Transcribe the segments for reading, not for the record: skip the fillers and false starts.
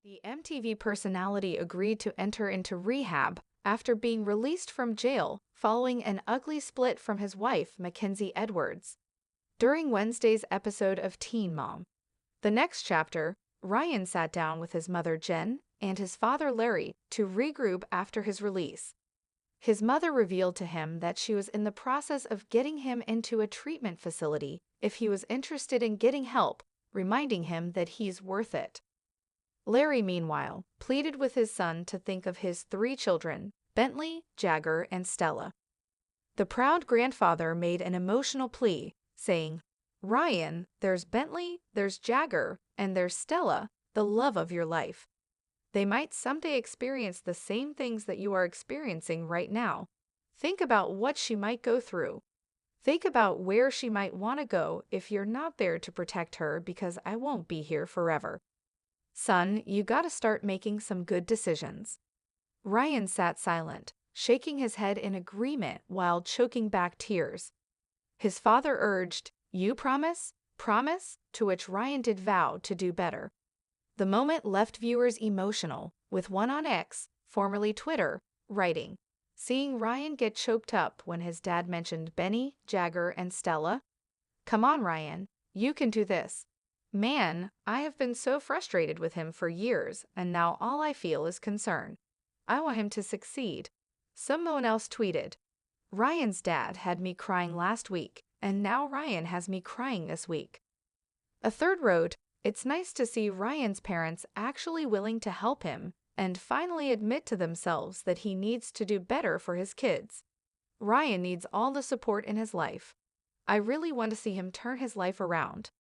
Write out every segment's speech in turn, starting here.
The MTV personality agreed to enter into rehab after being released from jail following an ugly split from his wife, Mackenzie Edwards. During Wednesday's episode of Teen Mom, The Next Chapter, Ryan sat down with his mother, Jen, and his father, Larry, to regroup after his release. His mother revealed to him that she was in the process of getting him into a treatment facility if he was interested in getting help, reminding him that he's worth it. Larry, meanwhile, pleaded with his son to think of his 3 children, Bentley, Jagger, and Stella. The proud grandfather made an emotional plea, saying, "Ryan, there's Bentley, there's Jagger, and there's Stella, the love of your life. They might someday experience the same things that you are experiencing right now. Think about what she might go through. Think about where she might want to go if you're not there to protect her because I won't be here forever. Son, you gotta start making some good decisions." Ryan sat silent, shaking his head in agreement while choking back tears. His father urged, "You promise? Promise?" To which Ryan did vow to do better. The moment left viewers emotional, with one on X, formerly Twitter, writing, "Seeing Ryan get choked up when his dad mentioned Benny, Jagger, and Stella? Come on, Ryan, you can do this. Man, I have been so frustrated with him for years, and now all I feel is concern. I want him to succeed." Someone else tweeted, "Ryan's dad had me crying last week, and now Ryan has me crying this week." A third wrote, "It's nice to see Ryan's parents actually willing to help him and finally admit to themselves that he needs to do better for his kids. Ryan needs all the support in his life. I really want to see him turn his life around."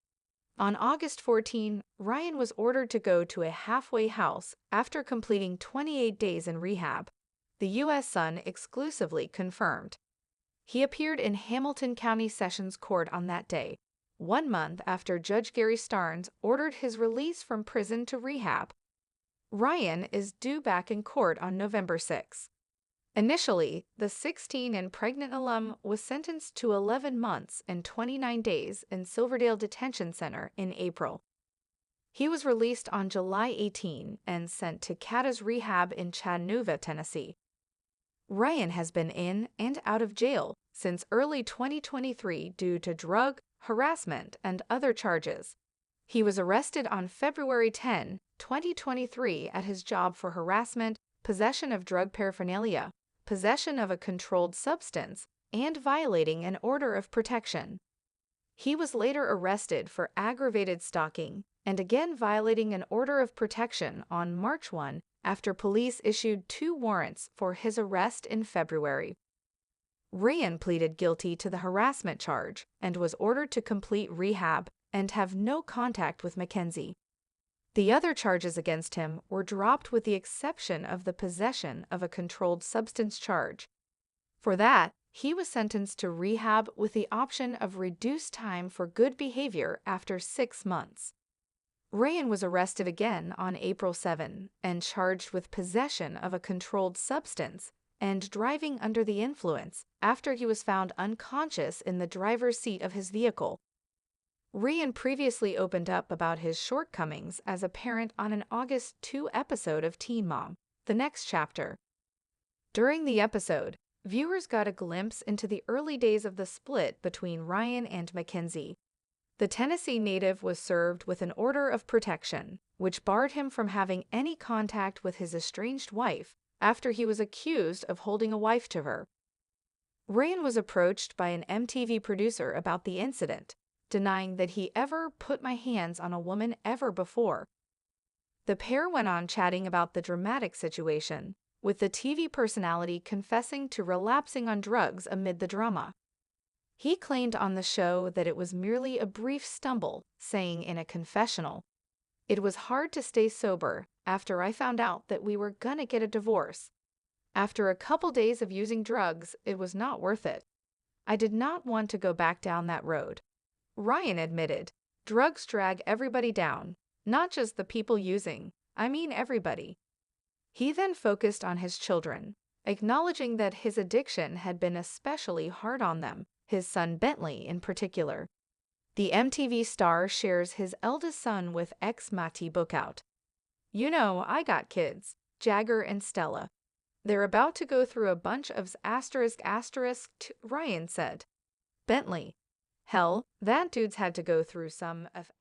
On August 14, Ryan was ordered to go to a halfway house after completing 28 days in rehab. The U.S. Sun exclusively confirmed. He appeared in Hamilton County Sessions Court on that day, 1 month after Judge Gary Starnes ordered his release from prison to rehab. Ryan is due back in court on November 6. Initially, the 16 and pregnant alum was sentenced to 11 months and 29 days in Silverdale Detention Center in April. He was released on July 18 and sent to Cata's Rehab in Chattanooga, Tennessee. Ryan has been in and out of jail since early 2023 due to drug, harassment, and other charges. He was arrested on February 10, 2023 at his job for harassment, possession of drug paraphernalia, possession of a controlled substance, and violating an order of protection. He was later arrested for aggravated stalking and again violating an order of protection on March 1 after police issued 2 warrants for his arrest in February. Ryan pleaded guilty to the harassment charge and was ordered to complete rehab and have no contact with Mackenzie. The other charges against him were dropped with the exception of the possession of a controlled substance charge. For that, he was sentenced to rehab with the option of reduced time for good behavior after 6 months. Ryan was arrested again on April 7 and charged with possession of a controlled substance and driving under the influence after he was found unconscious in the driver's seat of his vehicle. Ryan previously opened up about his shortcomings as a parent on an August 2 episode of Teen Mom, The Next Chapter. During the episode, viewers got a glimpse into the early days of the split between Ryan and Mackenzie. The Tennessee native was served with an order of protection, which barred him from having any contact with his estranged wife after he was accused of holding a wife to her. Ryan was approached by an MTV producer about the incident, denying that he ever put my hands on a woman ever before. The pair went on chatting about the dramatic situation, with the TV personality confessing to relapsing on drugs amid the drama. He claimed on the show that it was merely a brief stumble, saying in a confessional, "It was hard to stay sober after I found out that we were gonna get a divorce. After a couple days of using drugs, it was not worth it. I did not want to go back down that road." Ryan admitted, "Drugs drag everybody down, not just the people using, I mean everybody." He then focused on his children, acknowledging that his addiction had been especially hard on them, his son Bentley in particular. The MTV star shares his eldest son with ex-Mati Bookout. You know, I got kids, Jagger and Stella. They're about to go through a bunch of Ryan said. Bentley. Hell, that dude's had to go through some of